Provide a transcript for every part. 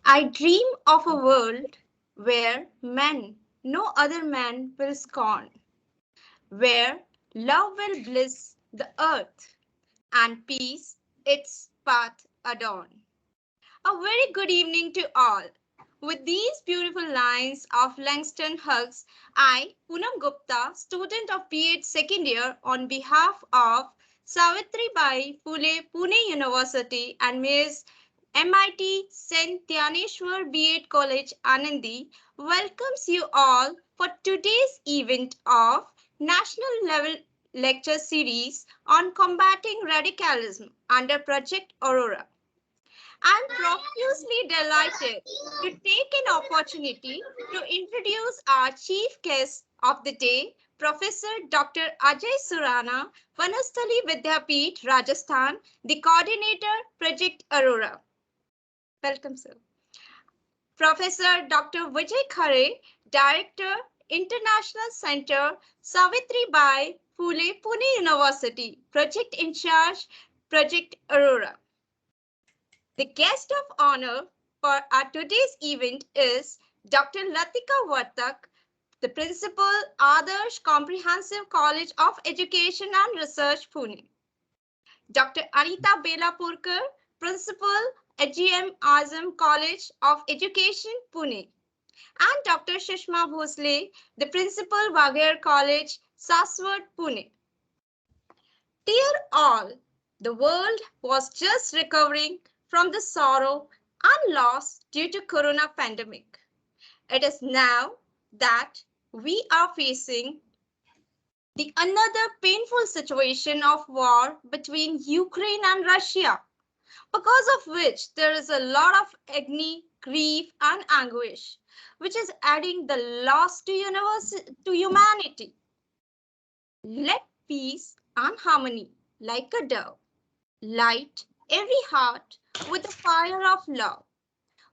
I dream of a world where men no other man will scorn, where love will bliss the earth and peace its path adorn. A very good evening to all. With these beautiful lines of Langston Hughes, I, Poonam Gupta, student of B.Ed second year, on behalf of Savitri Bai Phule Pune University and Ms. MIT St. Dnyaneshwar B.Ed College Alandi, welcomes you all for today's event of National Level Lecture Series on Combating Radicalism under Project Aurora. I'm profusely delighted to take an opportunity to introduce our chief guest of the day, Professor Dr. Ajay Surana, Vanasthali Vidyapeeth, Rajasthan, the coordinator, Project Aurora. Welcome, sir. Professor Dr. Vijay Khare, Director, International Center, Savitri Bai Phule, Pune University, Project in charge, Project Aurora. The guest of honor for our today's event is Dr. Latika Vartak, the Principal, Adarsh Comprehensive College of Education and Research, Pune. Dr. Anita Belapurkar, Principal, AGM Azam College of Education, Pune. And Dr. Shishma Bhosle, the Principal, Wagher College, Saswat, Pune. Dear all, the world was just recovering from the sorrow and loss due to corona pandemic. It is now that we are facing the another painful situation of war between Ukraine and Russia, because of which there is a lot of agony, grief and anguish, which is adding the loss to humanity. Let peace and harmony, like a dove, light every heart with the fire of love.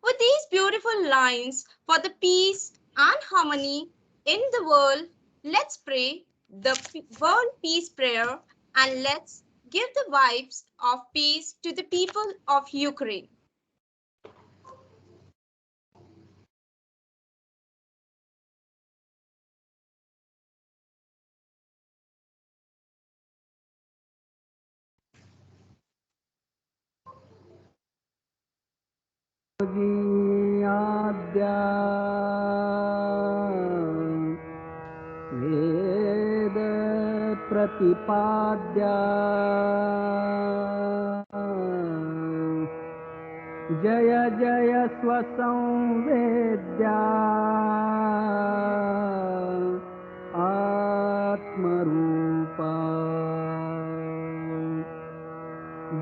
With these beautiful lines for the peace and harmony in the world, let's pray the World Peace Prayer and let's give the vibes of peace to the people of Ukraine. आद्या वेद प्रतिपाद्या जय जय स्वसंवेद्या आत्मरूपा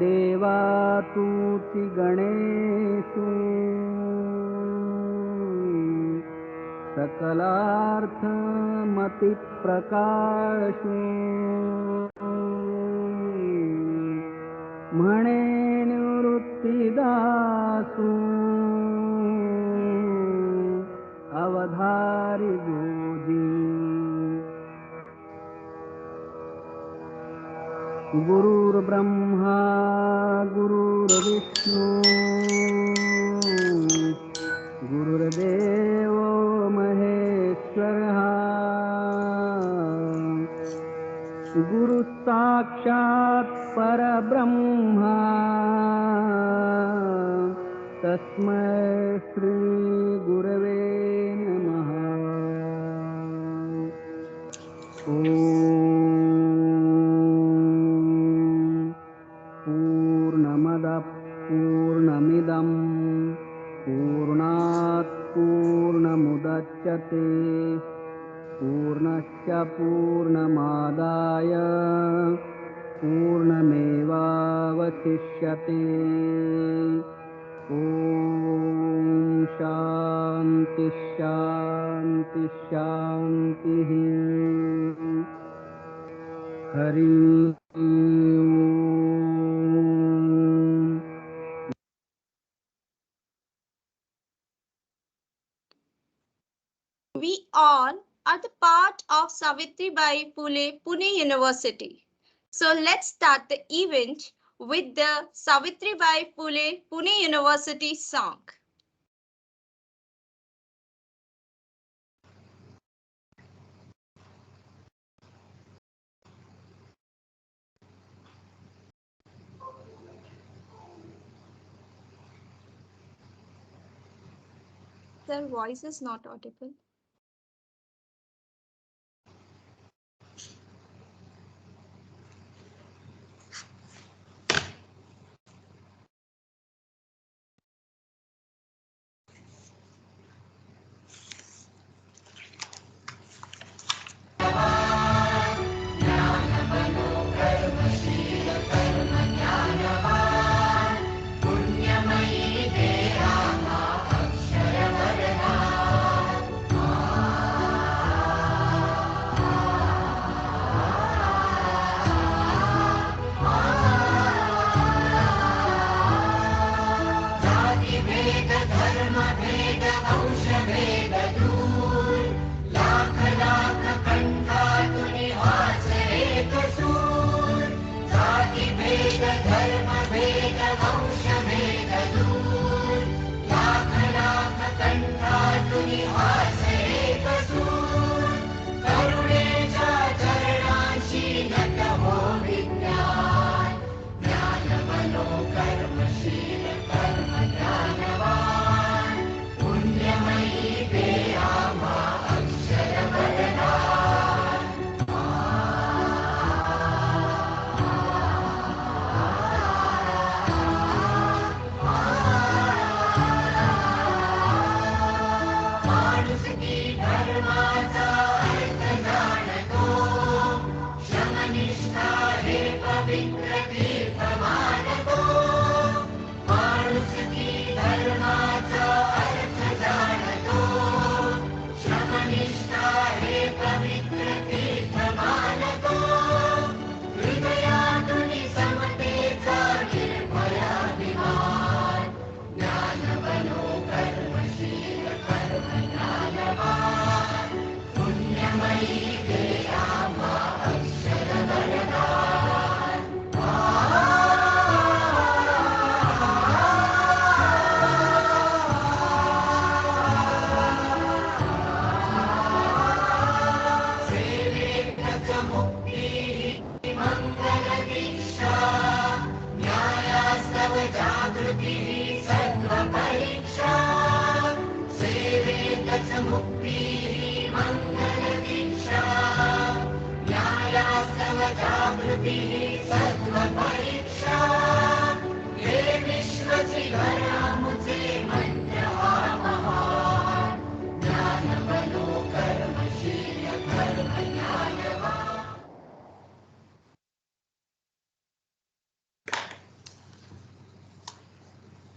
देवातुति गणेषु सकलार्थमतिप्रकाशु म्हणे निवृत्तिदासु अवधारि गोदी गुरुर्ब्रह्मा गुरुर्विष्णु गुरुर्देवो महेश्वरः गुरुसाक्षात् परब्रह्मा तस्मै श्री गुरवे नमः। पूर्णमिदं पूर्णात् पूर्णमुदच्यते पूर्णस्य पूर्णमादाय पूर्णमेवावशिष्यते। ॐ शान्ति शान्ति शान्तिः। Hari We all are the part of Savitri Bai Phule Pune University. So let's start the event with the Savitri Bai Phule Pune University song. Their voice is not audible.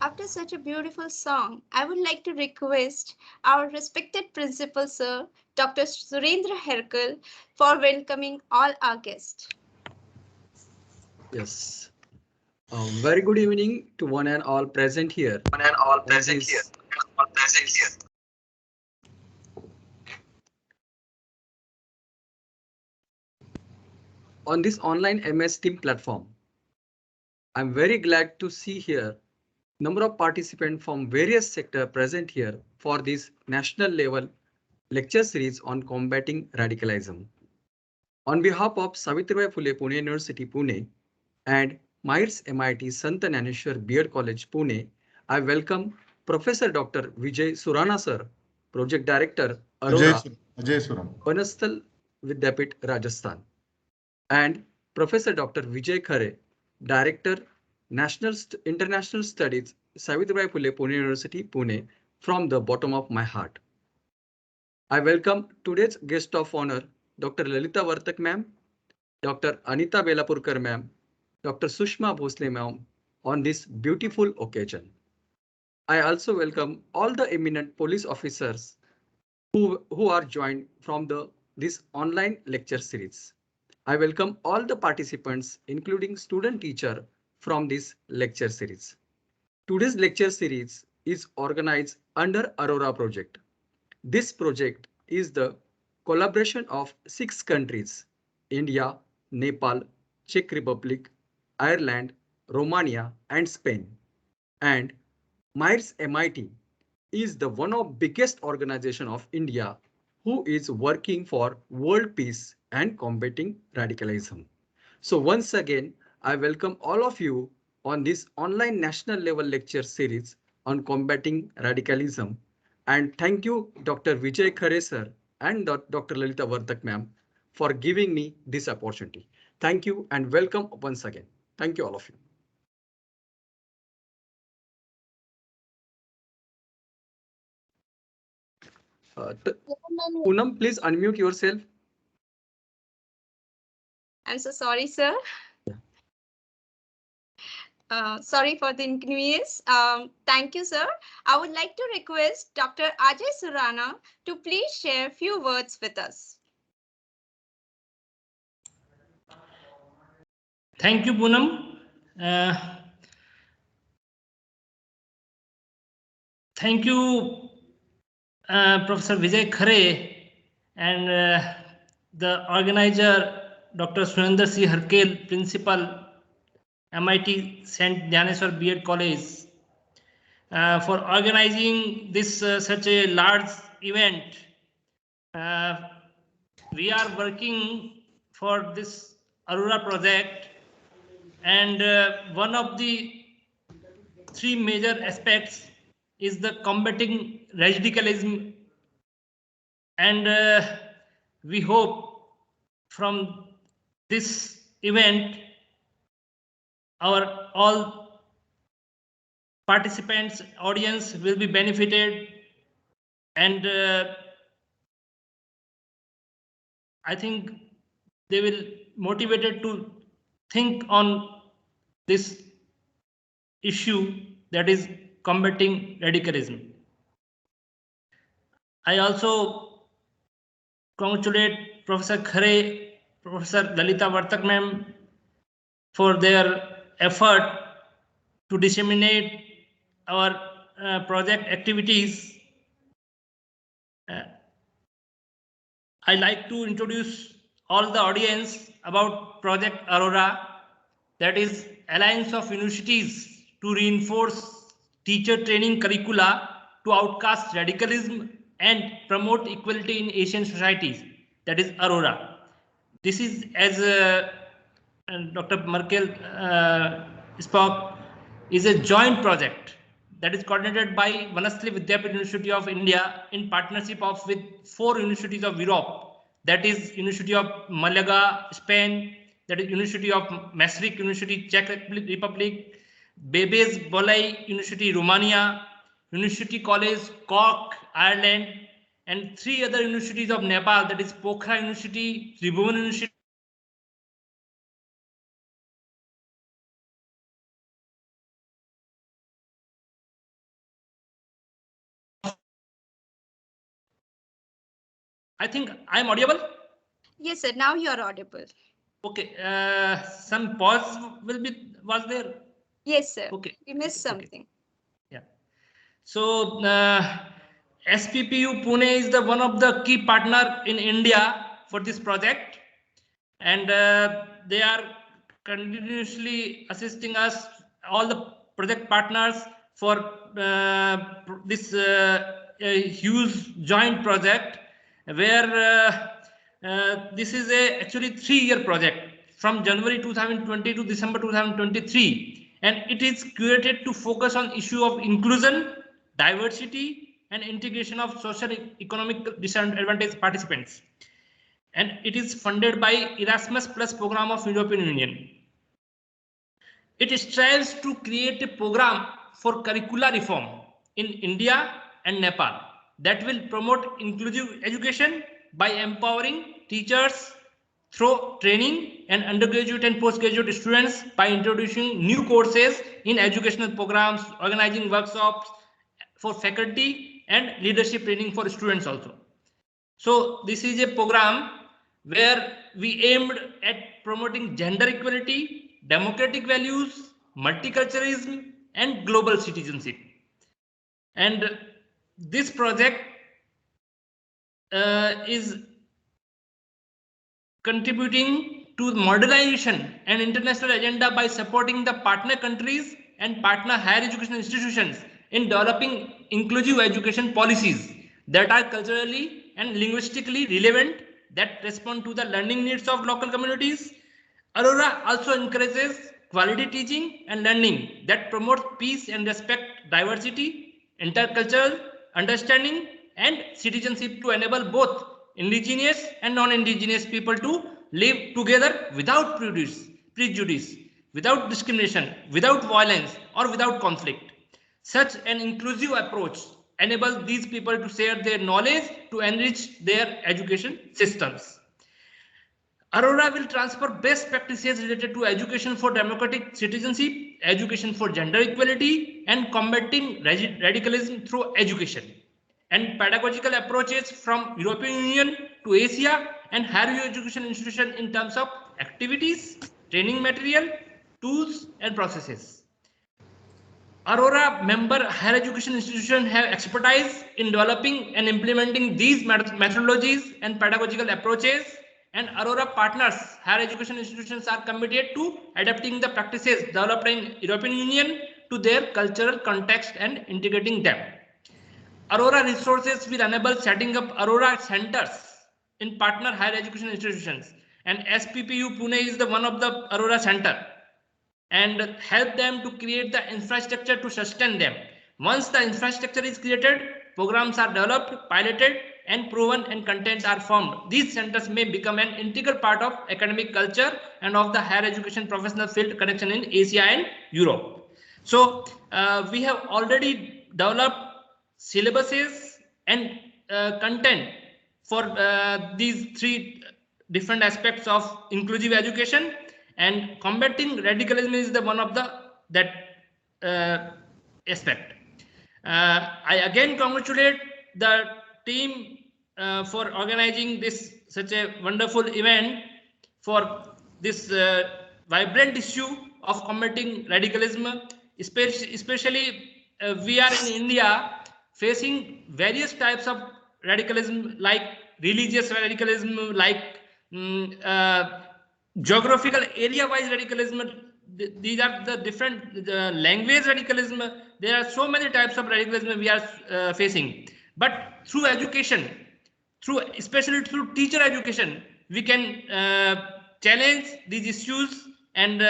After such a beautiful song, I would like to request our respected principal, Sir Dr. Surendra Herkal, for welcoming all our guests. Yes. Very good evening to one and all present here. One and all On present here. this, All present here. on this online MS Team platform. I'm very glad to see here number of participants from various sectors present here for this national level lecture series on combating radicalism. On behalf of Savitribai Phule Pune University Pune and MAEER's MIT Sant Dnyaneshwar B.Ed College Pune, I welcome Professor Dr. Vijay Surana Sir, Project Director Aurora, Ajay Suram. Panastal Vidyapit Rajasthan, and Professor Dr. Vijay Khare, Director International Studies, Savitribai Phule Pune University Pune, from the bottom of my heart. I welcome today's guest of honor, Dr. Lalita Vartak ma'am, Dr. Anita Belapurkar ma'am, Dr. Sushma Bhosle ma'am on this beautiful occasion. I also welcome all the eminent police officers who are joined from this online lecture series. I welcome all the participants, including student teacher from this lecture series. Today's lecture series is organized under Aurora project. This project is the collaboration of 6 countries: India, Nepal, Czech Republic, Ireland, Romania, and Spain. And MAEER's MIT is the one of biggest organization of India who is working for world peace and combating radicalism. So once again, I welcome all of you on this online national level lecture series on combating radicalism. And thank you, Dr. Vijay Khare sir and Dr. Lalita Vartak ma'am for giving me this opportunity. Thank you and welcome once again. Thank you all of you. Poonam, please unmute yourself. I'm so sorry, sir. Sorry for the inconvenience. Thank you, sir. I would like to request Dr. Ajay Surana to please share a few words with us. Thank you, Poonam. Thank you, Professor Vijay Khare and the organizer, Dr. Surinder C. Harkel, Principal, MIT St. Dnyaneshwar B.Ed College, for organizing this such a large event. We are working for this Aurora project, and one of the three major aspects is the combating radicalism, and we hope from this event our all participants, audience will be benefited, and I think they will motivated to think on this issue, that is combating radicalism. I also congratulate Professor Khare, Professor Lalita Vartak ma'am for their effort to disseminate our project activities. I like to introduce all the audience about Project Aurora, that is Alliance of Universities to reinforce teacher training curricula to outcast radicalism and promote equality in Asian societies, that is Aurora. This is, as Dr. Merkel spoke, is a joint project that is coordinated by Vanasthali Vidyapith University of India in partnership with 4 universities of Europe, that is University of Malaga, Spain, that is University of Maastricht University, Czech Republic, Babes Bolai University, Romania, University College Cork, Ireland, and 3 other universities of Nepal, that is Pokhara University, Tribhuvan University, I think I'm audible. Yes, sir. Now you are audible. Okay. Some pause was there. Yes, sir. Okay. We missed something. Okay. Yeah. So SPPU Pune is the one of the key partner in India for this project, and they are continuously assisting us, all the project partners, for this huge joint project, where this is actually 3-year project from January 2020 to December 2023, and it is curated to focus on issue of inclusion, diversity, and integration of social economic disadvantaged participants, and it is funded by Erasmus Plus program of European Union. It strives to create a program for curricular reform in India and Nepal that will promote inclusive education by empowering teachers through training and undergraduate and postgraduate students by introducing new courses in educational programs, organizing workshops for faculty, and leadership training for students also. So this is a program where we aimed at promoting gender equality, democratic values, multiculturalism, and global citizenship. And this project is contributing to modernization and international agenda by supporting the partner countries and partner higher education institutions in developing inclusive education policies that are culturally and linguistically relevant, that respond to the learning needs of local communities. Aurora also encourages quality teaching and learning that promotes peace and respect diversity, intercultural understanding and citizenship to enable both indigenous and non-indigenous people to live together without prejudice, without discrimination, without violence, or without conflict. Such an inclusive approach enables these people to share their knowledge to enrich their education systems. Aurora will transfer best practices related to education for democratic citizenship, education for gender equality, and combating radicalism through education, and pedagogical approaches from European Union to Asia and higher education institution in terms of activities, training material, tools, and processes. Aurora member higher education institutions have expertise in developing and implementing these methodologies and pedagogical approaches, and Aurora partners higher education institutions are committed to adapting the practices developed in European Union to their cultural context and integrating them. Aurora resources will enable setting up Aurora centers in partner higher education institutions, and SPPU Pune is the one of the Aurora center, and help them to create the infrastructure to sustain them. Once the infrastructure is created, programs are developed, piloted, and proven, and content are formed. These centers may become an integral part of academic culture and of the higher education professional field connection in Asia and Europe. So we have already developed syllabuses and content for these three different aspects of inclusive education, and combating radicalism is the one of the aspect. I again congratulate the team for organizing this such a wonderful event for this vibrant issue of combating radicalism, especially we are in India facing various types of radicalism, like religious radicalism, like geographical area wise radicalism. These are the different language radicalism. There are so many types of radicalism we are facing, but through education, especially through teacher education, we can challenge these issues and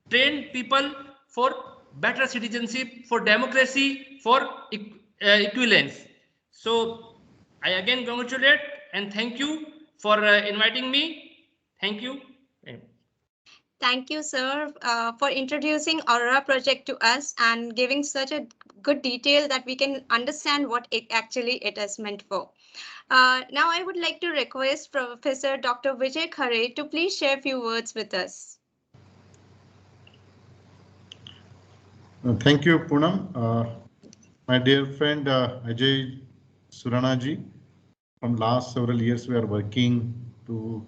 train people for better citizenship, for democracy, for equivalence. So I again congratulate and thank you for inviting me. Thank you. Thank you, sir, for introducing Aurora project to us and giving such a good detail that we can understand what it is meant for. Now I would like to request Professor Dr. Vijay Khare to please share a few words with us. Thank you, Poonam. My dear friend Ajay Suranaji, from last several years we are working to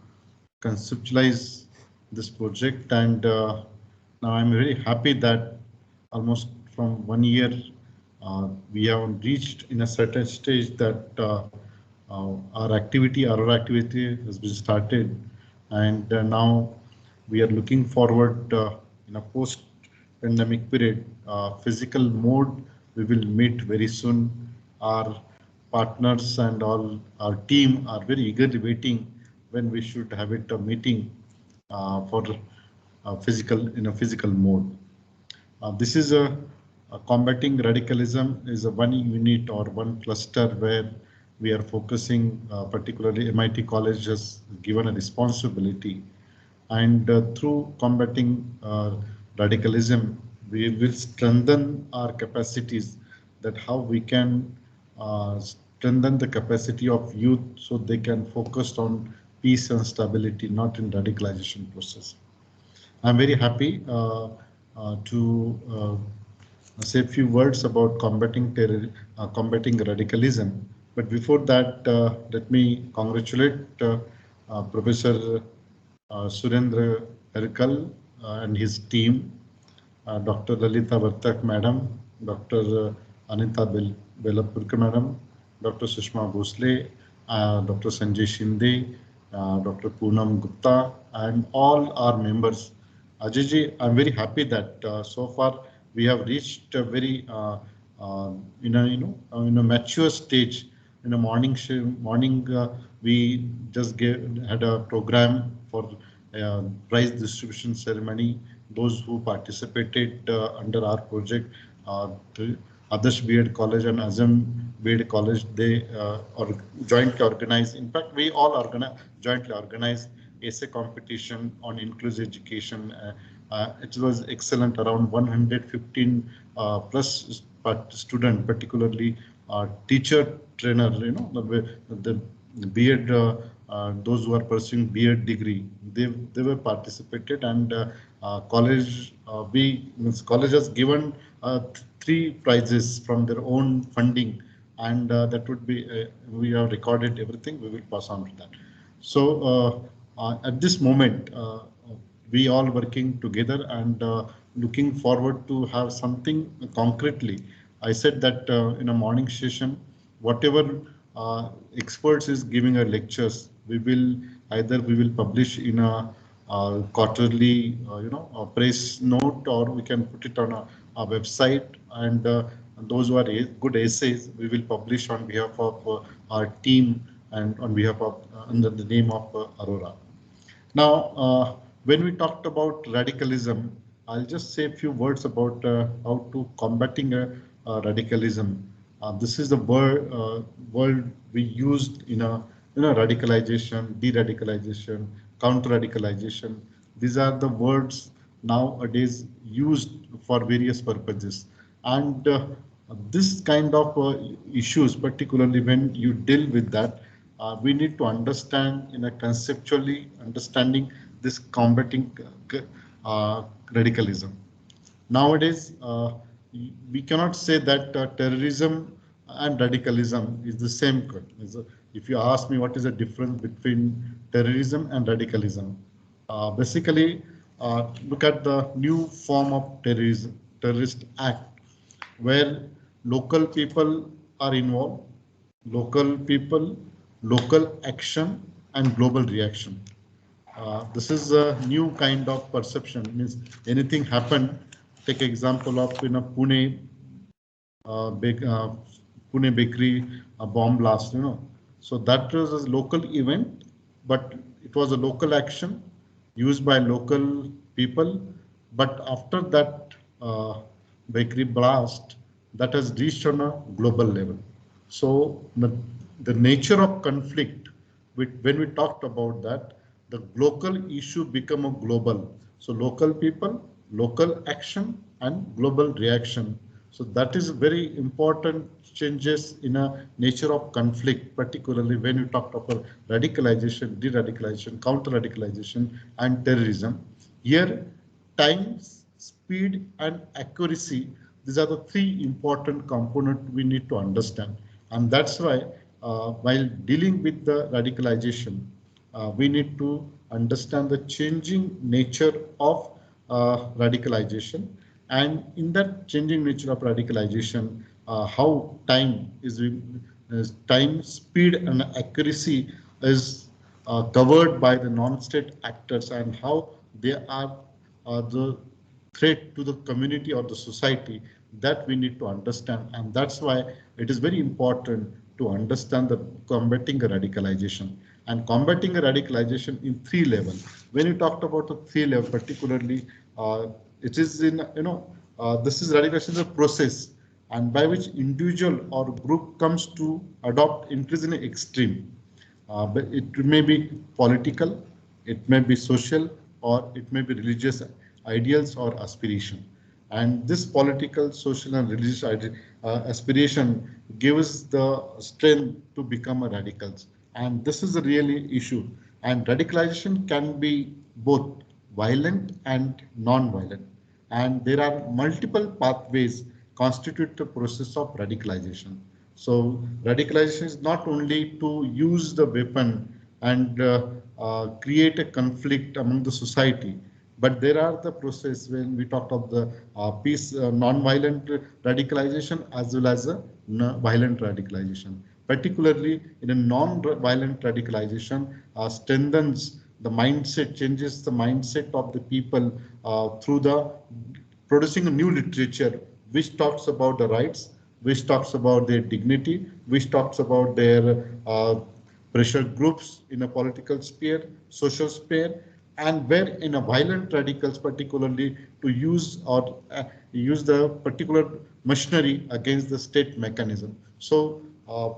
conceptualize this project, and now I'm very happy that almost from 1 year we have reached in a certain stage that our activity has been started, and now we are looking forward in a post-pandemic period physical mode. We will meet very soon. Our partners and all our team are very eagerly waiting when we should have it a meeting for in a physical mode. This is a combating radicalism is a one unit or one cluster where we are focusing, particularly MIT College has given a responsibility, and through combating radicalism, we will strengthen our capacities, that how we can strengthen the capacity of youth so they can focus on peace and stability, not in radicalization process. I'm very happy to say a few words about combating radicalism. But before that, let me congratulate Professor Surendra Herkal and his team, Dr. Lalita Vartak Madam, Dr. Anita Belapurka Madam, Dr. Sushma Bhosle, Dr. Sanjay Shinde, Dr. Poonam Gupta, and all our members. Ajayji, I'm very happy that so far we have reached a very in a mature stage. In a morning we just had a program for prize distribution ceremony. Those who participated under our project, Adarsh B.Ed College and Azam B.Ed College, they jointly organize. In fact, we all jointly organize essay competition on inclusive education. It was excellent. Around 115 plus student, particularly teacher trainer. The B.Ed. Those who are pursuing B.Ed degree, they were participated, and college has given three prizes from their own funding, and that would be we have recorded everything. We will pass on to that. So at this moment, we all working together and looking forward to have something concretely. I said that in a morning session, whatever experts is giving a lectures, we will publish in a quarterly, a press note, or we can put it on a website, and those who are good essays, we will publish on behalf of our team and on behalf of under the name of Aurora. Now, when we talked about radicalism, I'll just say a few words about how to combating radicalism. This is the word we used in a radicalization, de-radicalization, counter-radicalization. These are the words nowadays used for various purposes, and this kind of issues, particularly when you deal with that, we need to understand in a conceptually understanding this combating radicalism. Nowadays, we cannot say that terrorism and radicalism is the same. If you ask me what is the difference between terrorism and radicalism, basically look at the new form of terrorist act, where local people are involved, local people, local action, and global reaction. This is a new kind of perception. Means anything happened. Take example of Pune, Pune bakery bomb blast. So that was a local event, but it was a local action used by local people. But after that bakery blast, that has reached on a global level. So the nature of conflict, when we talked about that, the local issue become a global. So local people, local action, and global reaction. So that is very important changes in a nature of conflict, particularly when you talk about radicalization, de-radicalization, counter-radicalization, and terrorism. Here, time, speed, and accuracy, these are the three important components we need to understand. And that's why while dealing with the radicalization, we need to understand the changing nature of radicalization, and in that changing nature of radicalization, how time, speed, and accuracy is covered by the non-state actors, and how they are the threat to the community or the society, that we need to understand. And that's why it is very important to understand the combating radicalization, and combating a radicalization in three levels. When you talked about the three level, particularly it is in this is radicalization is a process, and by which individual or group comes to adopt increasingly extreme. But it may be political, it may be social, or it may be religious ideals or aspiration. And this political, social, and religious aspiration gives the strength to become a radicals. And this is a really issue. And radicalization can be both violent and non-violent. And there are multiple pathways constitute the process of radicalization. So radicalization is not only to use the weapon and create a conflict among the society, but there are the process when we talked of the peace, non-violent radicalization as well as a violent radicalization. Particularly in a non-violent radicalization, strengthens the mindset, changes the mindset of the people through the producing a new literature which talks about the rights, which talks about their dignity, which talks about their pressure groups in a political sphere, social sphere, and where in a violent radicals, particularly to use or use the particular machinery against the state mechanism. So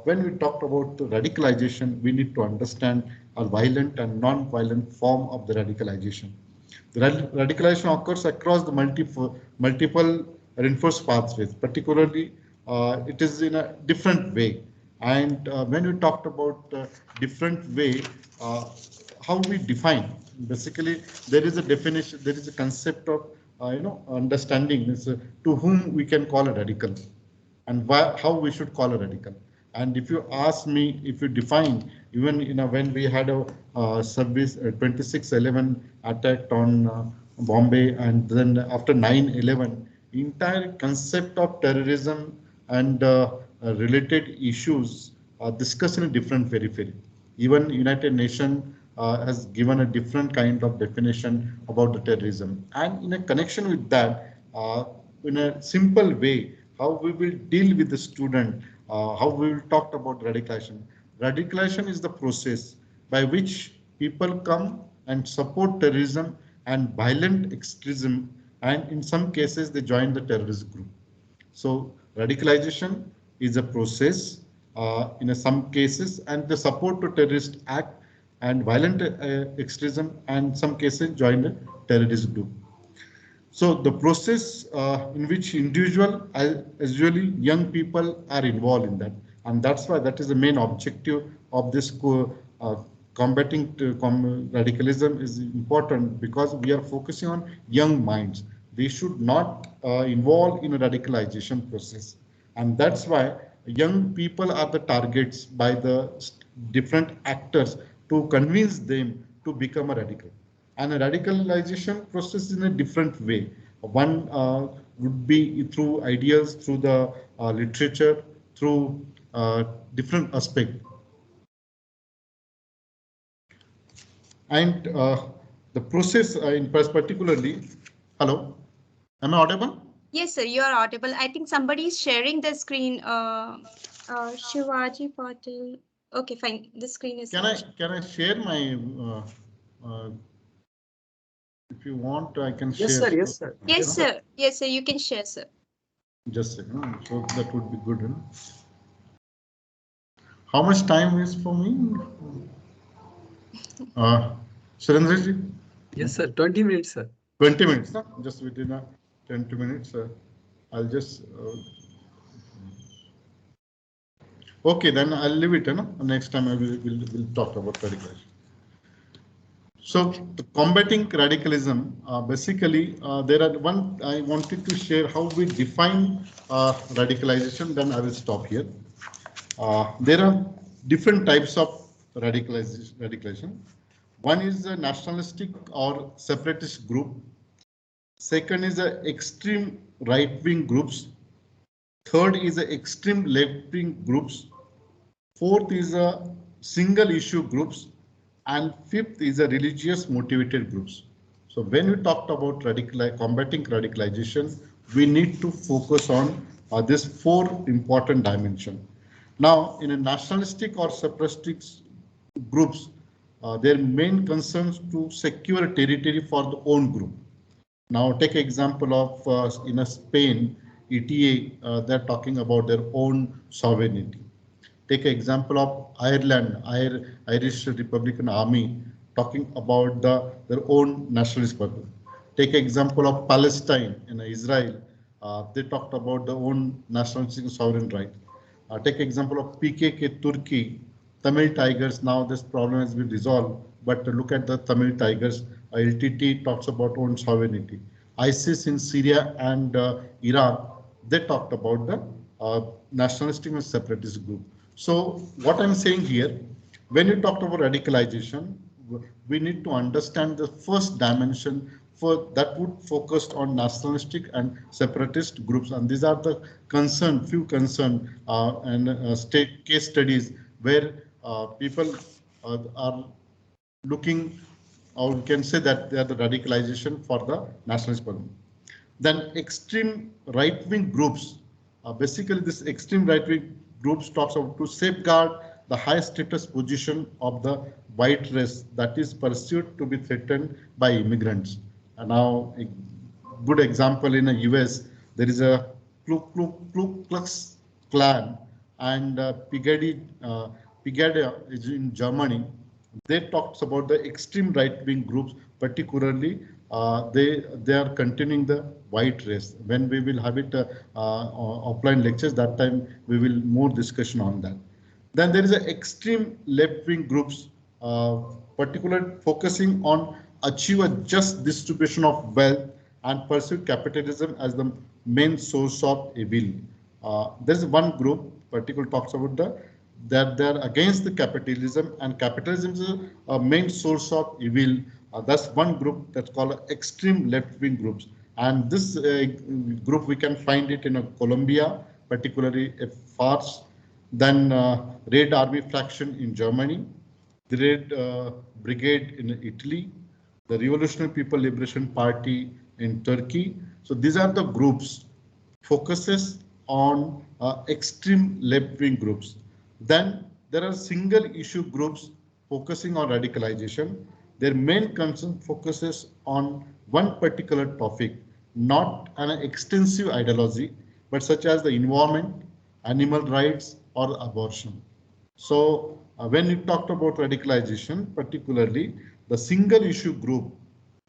when we talked about radicalization, we need to understand a violent and non-violent form of the radicalization. The radicalization occurs across the multiple reinforced pathways, particularly it is in a different way. And when we talked about different way, uh, how we define, basically there is a definition, there is a concept of understanding is to whom we can call a radical and how we should call a radical. And if you ask me, if you define, even when we had a service 26/11 attack on Bombay, and then after 9/11, entire concept of terrorism and related issues are discussed in a different very. Even United Nations has given a different kind of definition about the terrorism. And in a connection with that, in a simple way, how we will deal with the student, how we will talk about radicalization. Radicalization is the process by which people come and support terrorism and violent extremism, and in some cases they join the terrorist group. So radicalization is a process in some cases, and the support to terrorist act and violent extremism, and some cases join the terrorist group. So the process in which individual, usually young people, are involved in that, and that's why that is the main objective of this combating radicalism is important, because we are focusing on young minds. They should not involve in a radicalization process, and that's why young people are the targets by the different actors to convince them to become a radical. And a radicalization process in a different way. One would be through ideas, through the literature, through different aspects. And the process in particularly, hello, am I audible? Yes, sir, you are audible. I think somebody is sharing the screen. Shivaji Patil. Okay, fine. The screen is. Can I share my? Uh, if you want, I can share. Yes, sir. Yes, sir. Yes, sir. Yes, sir. You can share, sir. Just a second. So that would be good. How much time is for me? Surendraji? Yes, sir. 20 minutes, sir. 20 minutes, huh? Just within 10 minutes. I'll just. Okay, then I'll leave it. Next time I will talk about radicalization. So, combating radicalism, basically, there are one, I wanted to share how we define radicalization, then I will stop here. There are different types of radicalization. One is a nationalistic or separatist group. Second is a extreme right-wing groups. Third is a extreme left-wing groups. Fourth is a single issue groups. And fifth is a religious motivated groups. So when we talked about combating radicalization, we need to focus on these four important dimensions. Now, in a nationalistic or separatist groups, their main concerns to secure territory for the own group. Now, take example of in a Spain, ETA, they're talking about their own sovereignty. Take an example of Ireland, Irish Republican Army, talking about their own nationalist purpose. Take an example of Palestine in Israel, they talked about their own nationalistic sovereign right. Take example of PKK Turkey, Tamil Tigers. Now this problem has been resolved, but look at the Tamil Tigers. LTT talks about own sovereignty. ISIS in Syria and Iraq, they talked about the nationalistic and separatist group. So what I'm saying here, when you talked about radicalization, we need to understand the first dimension for that would focus on nationalistic and separatist groups, and these are the few concern and state case studies where people are looking, or we can say that they are the radicalization for the nationalist problem. Then extreme right-wing groups, basically this extreme right-wing groups talks about to safeguard the high status position of the white race that is perceived to be threatened by immigrants. And now a good example in the US, There is a Ku Klux Klan and Pegida is in Germany. They talks about the extreme right-wing groups, particularly they are continuing the white race. When we will have it offline lectures, that time we will more discussion on that. Then there is a extreme left-wing groups, uh, particularly focusing on achieve a just distribution of wealth and pursue capitalism as the main source of evil. There is one group particular talks about that they are against the capitalism, and capitalism is a main source of evil. That's one group that's called extreme left-wing groups, and this group we can find it in Colombia, particularly a FARS, then Red Army faction in Germany, the Red Brigade in Italy, the Revolutionary People Liberation Party in Turkey. So these are the groups focuses on extreme left-wing groups. Then there are single issue groups focusing on radicalization. Their main concern focuses on one particular topic, not an extensive ideology, but such as the environment, animal rights, or abortion. So when you talked about radicalization, particularly the single issue group,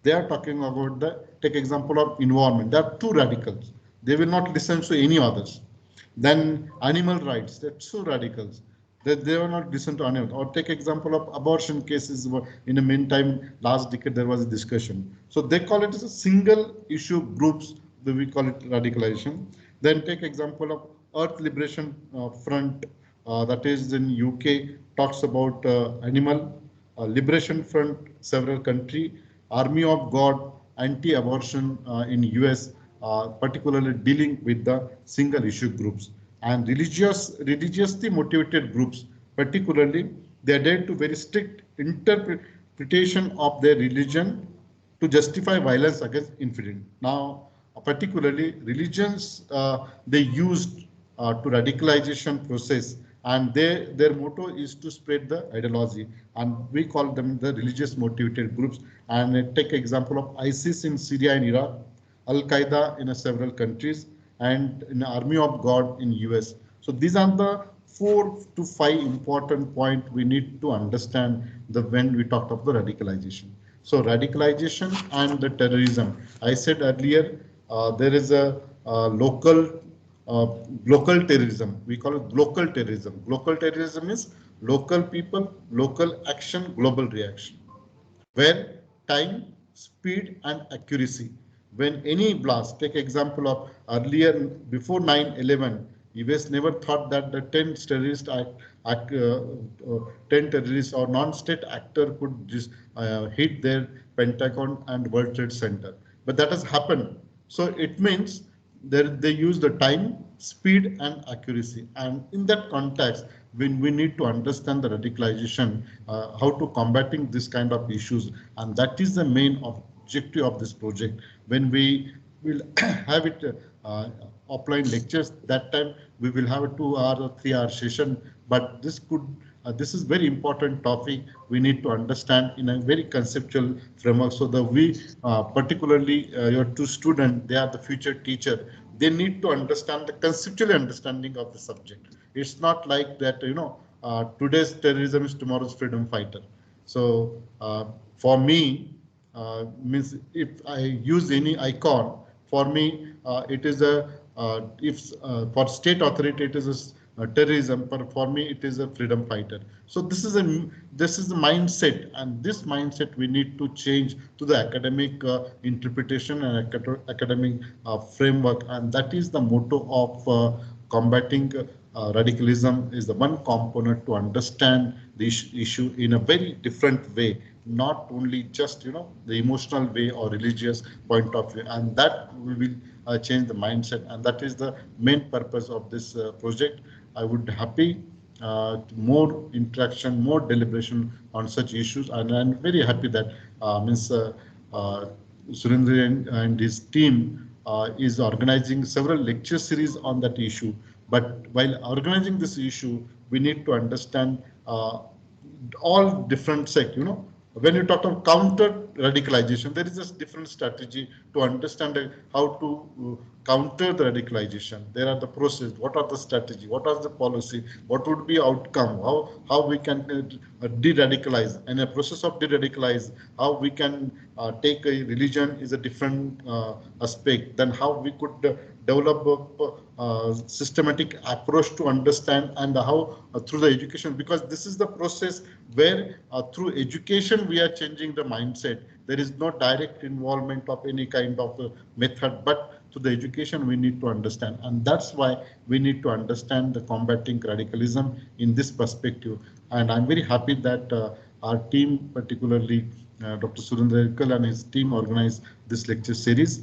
they are talking about the, take example of environment. There are two radicals. They will not listen to any others. Then animal rights, they're two radicals. They will not listen to anyone. Or take example of abortion cases. In the meantime, last decade there was a discussion. So they call it as a single issue groups. We call it radicalization. Then take example of Earth Liberation Front, that is in UK, talks about animal liberation front, several country, Army of God, anti-abortion in US, particularly dealing with the single issue groups, and religiously motivated groups, particularly they adhere to very strict interpretation of their religion to justify violence against infidelity. Now, particularly religions, they used to radicalization process, and their motto is to spread the ideology, and we call them the religious motivated groups. And take example of ISIS in Syria and Iraq, Al Qaeda in several countries, and in Army of God in US. So these are the 4 to 5 important points we need to understand when we talk of the radicalization. So radicalization and the terrorism. I said earlier, there is a uh, local terrorism. We call it local terrorism. Local terrorism is local people, local action, global reaction, where time, speed, and accuracy. When any blast, take example of earlier before 9/11, US never thought that the 10 terrorist 10 terrorists or non-state actor could just hit their Pentagon and World Trade Center. But that has happened. So it means they use the time, speed, and accuracy. And in that context, when we need to understand the radicalization, how to combating this kind of issues, and that is the main objective of this project. When we will have it offline lectures, that time we will have a 2 hour or 3 hour session. But this is very important topic we need to understand in a very conceptual framework, so that we particularly your two students, they are the future teacher, they need to understand the conceptual understanding of the subject. It's not like that, today's terrorism is tomorrow's freedom fighter. So for me, means if I use any icon, for me it is a if for state authority it is a terrorism, but for me it is a freedom fighter. So this is the mindset, and this mindset we need to change to the academic interpretation and academic framework, and that is the motto of combating radicalism, is the one component to understand the issue in a very different way, not only just the emotional way or religious point of view, and that we will change the mindset, and that is the main purpose of this project. I would happy more interaction, more deliberation on such issues, and I'm very happy that Ms. Surendra and his team is organizing several lecture series on that issue. But while organizing this issue, we need to understand all different when you talk of counter radicalization, there is a different strategy to understand how to counter the radicalization. There are the process, what are the strategy, what are the policy, what would be outcome, how we can de-radicalize, and a process of de-radicalize, how we can take a religion is a different aspect, then how we could develop a systematic approach to understand, and how through the education, because this is the process where through education we are changing the mindset. There is no direct involvement of any kind of method, but to the education we need to understand, and that's why we need to understand the combating radicalism in this perspective. And I'm very happy that our team, particularly Dr. Surendra Irkal and his team, organized this lecture series.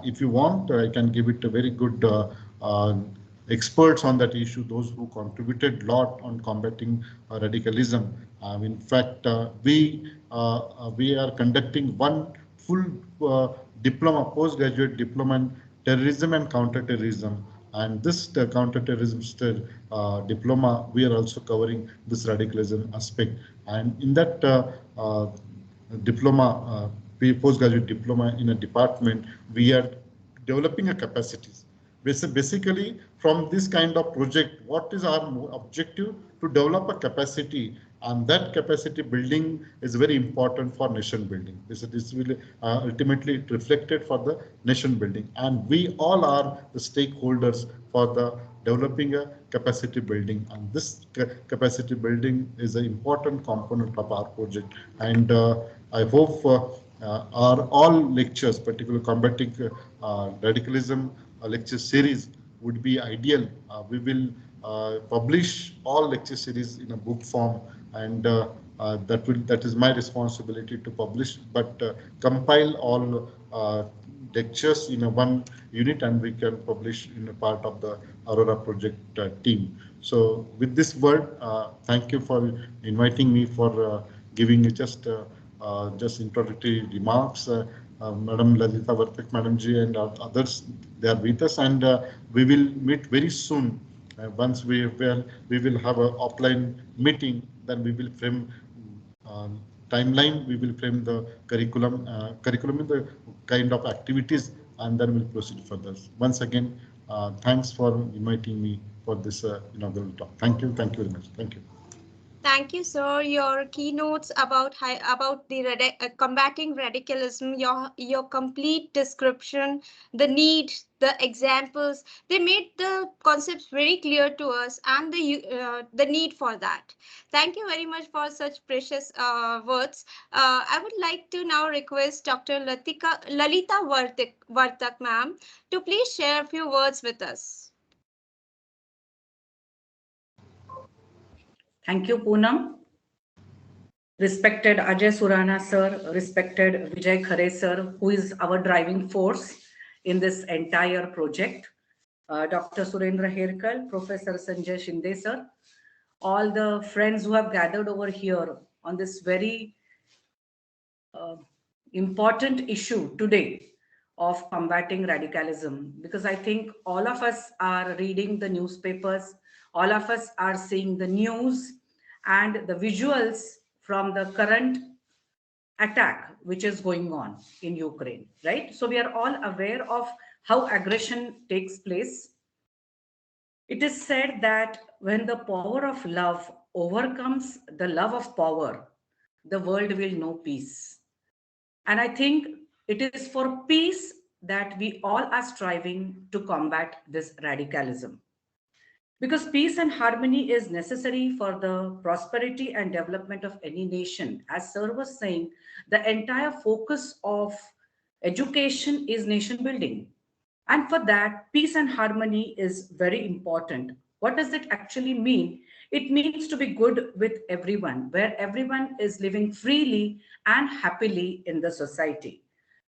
If you want, I can give it a very good uh, experts on that issue, those who contributed a lot on combating radicalism. In fact, we are conducting one full diploma, postgraduate diploma in terrorism and counterterrorism. And this counterterrorism diploma, we are also covering this radicalism aspect. And in that diploma, postgraduate diploma in a department, we are developing a capacities. Basically, from this kind of project, what is our objective? To develop a capacity, and that capacity building is very important for nation building. This will ultimately reflected for the nation building, and we all are the stakeholders for the developing a capacity building, and this capacity building is an important component of our project. And I hope our all lectures, particularly combating radicalism lecture series, would be ideal. We will publish all lecture series in a book form, and that is my responsibility to publish, but compile all lectures in a one unit, and we can publish in a part of the Aurora project team. So with this word, thank you for inviting me, for giving just introductory remarks. Madam Lalita Vartak, Madam Ji, and others, they are with us, and we will meet very soon. Once we will have an offline meeting, then we will frame timeline, we will frame the curriculum in the kind of activities, and then we'll proceed further. Once again, thanks for inviting me for this inaugural talk. Thank you very much. Thank you. Thank you, sir. Your keynotes about the combating radicalism, your complete description, the need, the examples, they made the concepts very clear to us, and the need for that. Thank you very much for such precious words. I would like to now request Dr. Lalita Vartak, ma'am, to please share a few words with us. Thank you, Poonam. Respected Ajay Surana sir, respected Vijay Khare sir, who is our driving force in this entire project, Dr. Surendra Herkal, Professor Sanjay Shinde sir, all the friends who have gathered over here on this very important issue today of combating radicalism, because I think all of us are reading the newspapers, all of us are seeing the news and the visuals from the current attack which is going on in Ukraine, right? So we are all aware of how aggression takes place. It is said that when the power of love overcomes the love of power, the world will know peace. And I think it is for peace that we all are striving to combat this radicalism. Because peace and harmony is necessary for the prosperity and development of any nation. As Sir was saying, the entire focus of education is nation building. And for that, peace and harmony is very important. What does it actually mean? It means to be good with everyone, where everyone is living freely and happily in the society.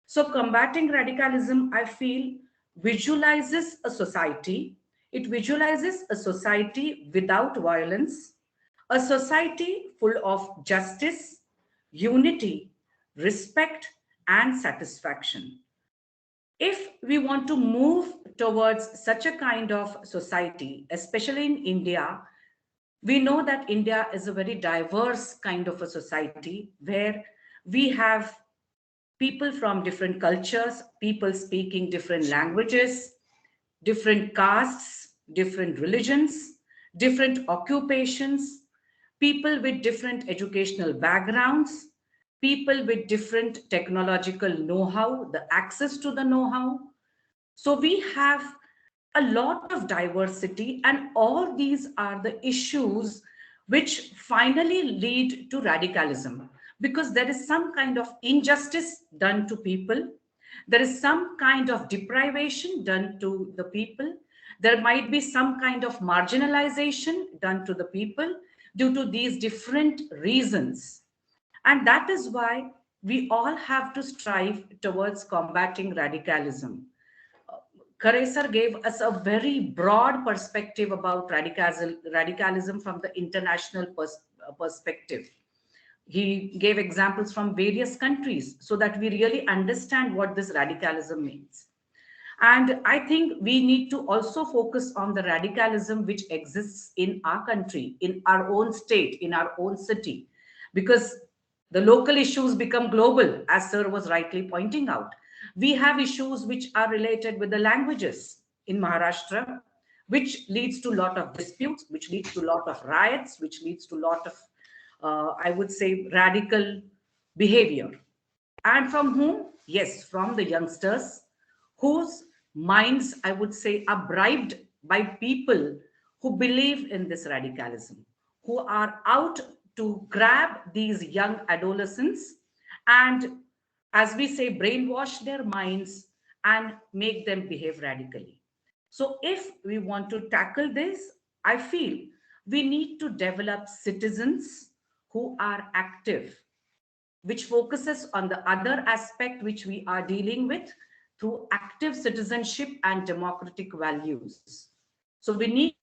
So combating radicalism, I feel, visualizes a society. It visualizes a society without violence, a society full of justice, unity, respect, and satisfaction. If we want to move towards such a kind of society, especially in India, we know that India is a very diverse kind of a society where we have people from different cultures, people speaking different languages, different castes, different religions, different occupations, people with different educational backgrounds, people with different technological know-how, the access to the know-how. So we have a lot of diversity, and all these are the issues which finally lead to radicalism, because there is some kind of injustice done to people, there is some kind of deprivation done to the people, there might be some kind of marginalization done to the people due to these different reasons. And that is why we all have to strive towards combating radicalism. Karesar gave us a very broad perspective about radicalism from the international perspective. He gave examples from various countries so that we really understand what this radicalism means. And I think we need to also focus on the radicalism which exists in our country, in our own state, in our own city, because the local issues become global, as Sir was rightly pointing out. We have issues which are related with the languages in Maharashtra, which leads to a lot of disputes, which leads to a lot of riots, which leads to a lot of, I would say, radical behavior. And from whom? Yes, from the youngsters whose minds, I would say, are bribed by people who believe in this radicalism, who are out to grab these young adolescents and, as we say, brainwash their minds and make them behave radically. So, if we want to tackle this, I feel we need to develop citizens who are active, which focuses on the other aspect which we are dealing with through active citizenship and democratic values. So we need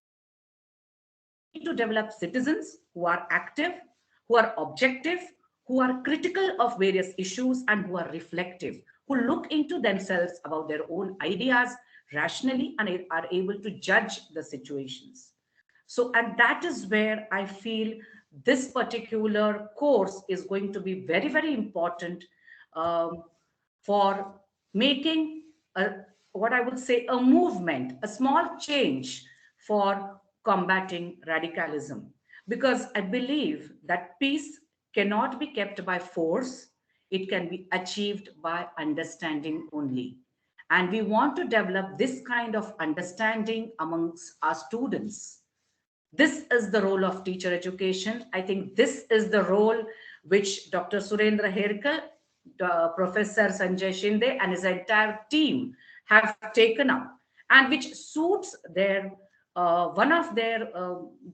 to develop citizens who are active, who are objective, who are critical of various issues, and who are reflective, who look into themselves about their own ideas rationally and are able to judge the situations. So, and that is where I feel this particular course is going to be very, very important um, for making what I would say a movement, a small change for combating radicalism. Because I believe that peace cannot be kept by force, it can be achieved by understanding only. And we want to develop this kind of understanding amongst our students. This is the role of teacher education. I think this is the role which Dr. Surendra Herkar, Professor Sanjay Shinde, and his entire team have taken up, and which suits their one of their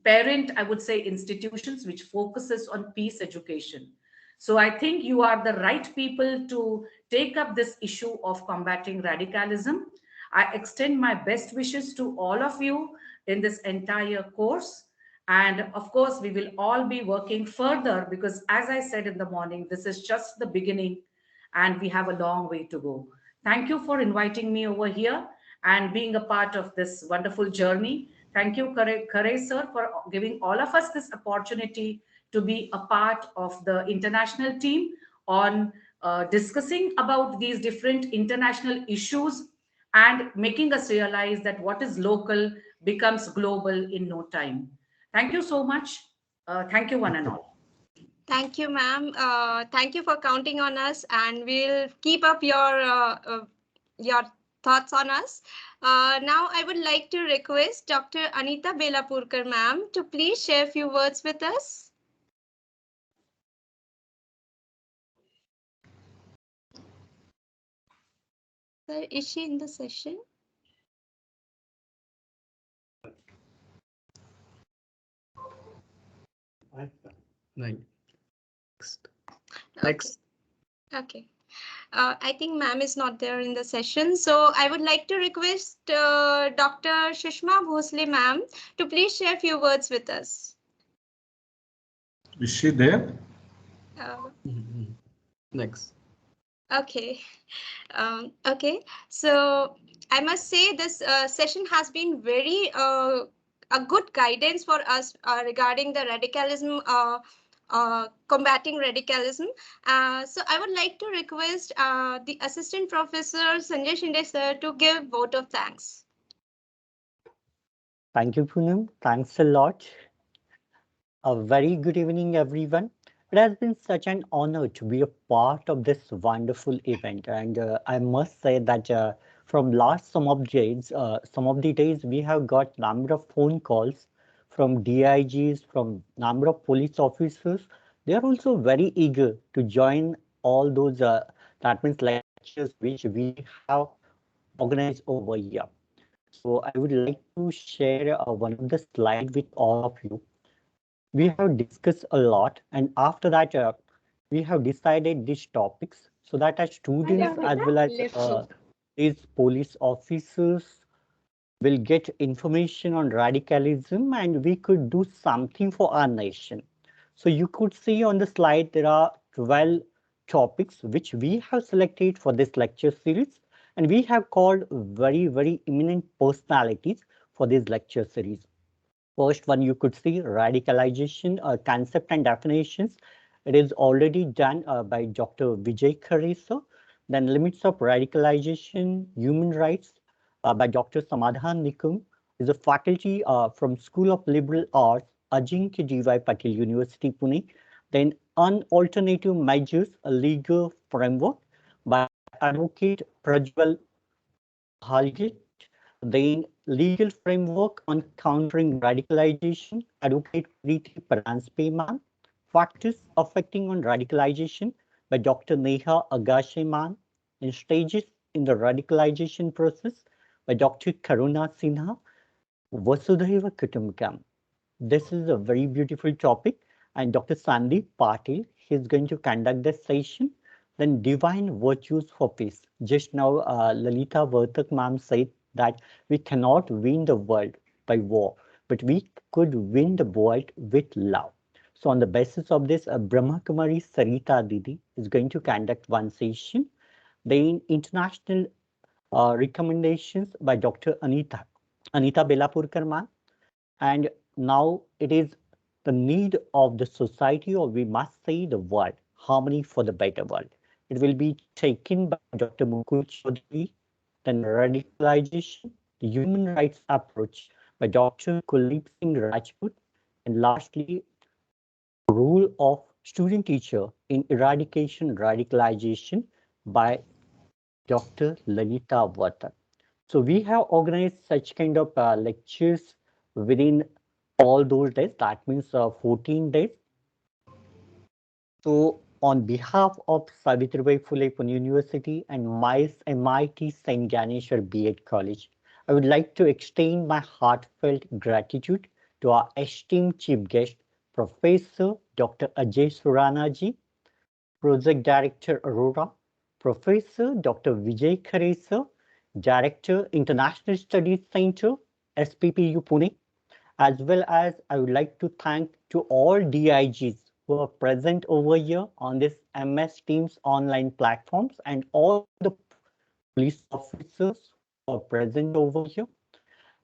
parent, I would say, institutions which focuses on peace education. So I think you are the right people to take up this issue of combating radicalism. I extend my best wishes to all of you in this entire course. And of course, we will all be working further because, as I said in the morning, this is just the beginning and we have a long way to go. Thank you for inviting me over here and being a part of this wonderful journey. Thank you, Kare sir, for giving all of us this opportunity to be a part of the international team on discussing about these different international issues and making us realize that what is local becomes global in no time. Thank you so much. Thank you, one and all. Thank you, ma'am. Thank you for counting on us, and we'll keep up your thoughts on us. Now, I would like to request Dr. Anita Belapurkar, ma'am, to please share a few words with us. Sir, is she in the session? Next. Next. Okay. I think ma'am is not there in the session. So I would like to request Dr. Sushma Bhosle, ma'am, to please share a few words with us. Is she there? Next. Okay. Okay. So I must say this session has been very a good guidance for us regarding the radicalism combating radicalism. So I would like to request the Assistant Professor Sanjay Shinde sir to give vote of thanks. Thank you, Poonam. Thanks a lot. A very good evening, everyone. It has been such an honor to be a part of this wonderful event, and I must say that from last some of the days we have got number of phone calls from DIGs, from number of police officers. They are also very eager to join all those that means lectures which we have organized over here. So I would like to share one of the slide with all of you. We have discussed a lot, and after that we have decided these topics so that our students as well as these police officers will get information on radicalism, and we could do something for our nation. So you could see on the slide there are 12 topics which we have selected for this lecture series, and we have called very eminent personalities for this lecture series. First one, you could see radicalization, concept and definitions. It is already done by Dr. Vijay Kharisa. Then limits of radicalization, human rights by Dr. Samadhan Nikum is a faculty from School of Liberal Arts, Ajinkya D.Y. Patil University, Pune. Then unalternative measures, a legal framework by Advocate Prajwal Halgit. Then legal framework on countering radicalization, Advocate Preeti Paranspeman. Factors affecting on radicalization by Dr. Neha Agasheman. And stages in the radicalization process by Dr. Karuna Sinha. Vasudhaiva Kutumbakam. This is a very beautiful topic, and Dr. Sandeep Patil is going to conduct this session. Then divine virtues for peace. Just now, Lalita Vartak ma'am said that we cannot win the world by war, but we could win the world with love. So on the basis of this, Brahma Kumari Sarita Didi is going to conduct one session. Then international recommendations by Dr. Anita Belapurkar ma'am. And now it is the need of the society, or we must say the world, harmony for the better world. It will be taken by Dr. Mukul Chaudhary. Then radicalization, the human rights approach by Dr. Kuldeep Singh Rajput. And lastly, role of student teacher in eradication radicalization by Dr. Lalita Vatak. So we have organized such kind of lectures within all those days. That means 14 days. So on behalf of Savitribai Phule Pune University and MIT St. Dnyaneshwar B.Ed College, I would like to extend my heartfelt gratitude to our esteemed chief guest, Professor Dr. Ajay Surana ji, Project Director Aurora, Professor Dr. Vijay Kharesa, Director International Studies Center, SPPU Pune, as well as I would like to thank to all DIGs who are present over here on this MS Teams online platforms, and all the police officers who are present over here.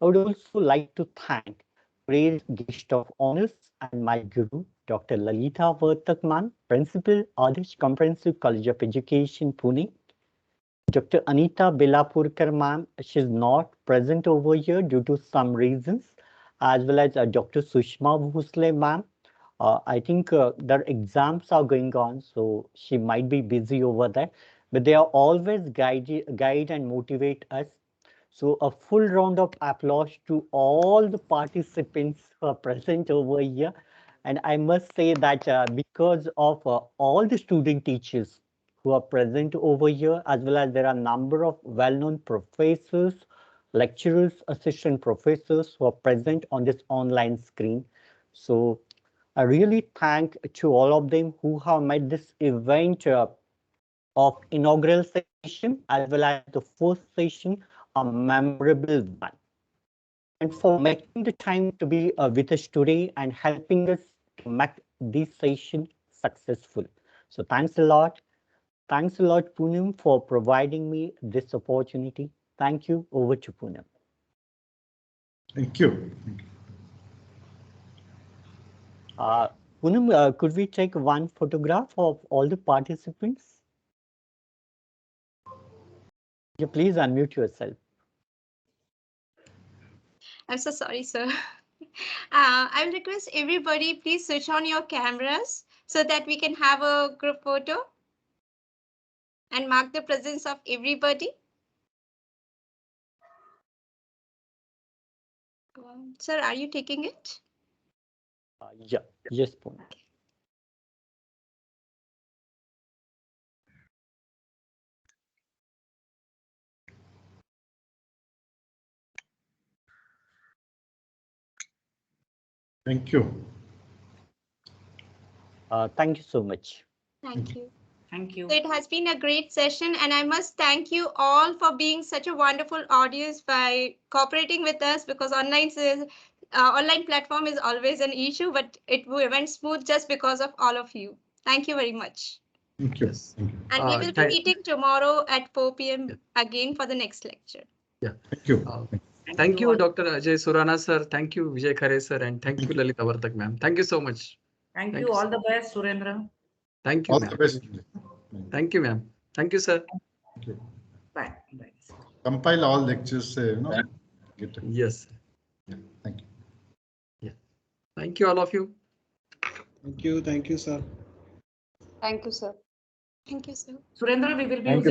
I would also like to thank today's guest of honors and my guru, Dr. Lalita Vartakman, Principal, Adarsh Comprehensive College of Education, Pune. Dr. Anita Belapurkar ma'am, she's not present over here due to some reasons, as well as Dr. Sushma Bhosle ma'am. I think their exams are going on, so she might be busy over there, but they are always guide and motivate us. So a full round of applause to all the participants who are present over here. And I must say that because of all the student teachers who are present over here, as well as there are a number of well-known professors, lecturers, assistant professors who are present on this online screen. So I really thank to all of them who have made this event of inaugural session as well as the first session a memorable one. And for making the time to be with us today and helping us to make this session successful. So thanks a lot. Thanks a lot, Poonam, for providing me this opportunity. Thank you. Over to Poonam. Thank you. Poonam, could we take one photograph of all the participants? Yeah, please unmute yourself. I'm so sorry, sir. I will request everybody, please switch on your cameras so that we can have a group photo and mark the presence of everybody. Sir, are you taking it? Yeah, yes, Poonam. Thank you. Thank you so much. Thank you. Thank you. So it has been a great session, and I must thank you all for being such a wonderful audience by cooperating with us, because online platform is always an issue, but it went smooth just because of all of you. Thank you very much. Thank you. Yes. Thank you. And we will be meeting tomorrow at 4 p.m. again for the next lecture. Yeah. Thank you. Thank you, all. Dr. Ajay Surana, sir. Thank you, Vijay Khare, sir. And thank you, Lalita Vartak, ma'am. Thank you so much. Thank Thank you. you, All sir. the best, Surendra. Thank you, All ma'am. the best. Thank you, ma'am. Thank you, sir. Thank you. Bye. Bye. Compile all lectures, get it. Yes. Yeah. Thank you. Yeah. Thank you, all of you. Thank you, sir. Thank you, sir. Thank you, sir. Surendra, we will be Thank you. using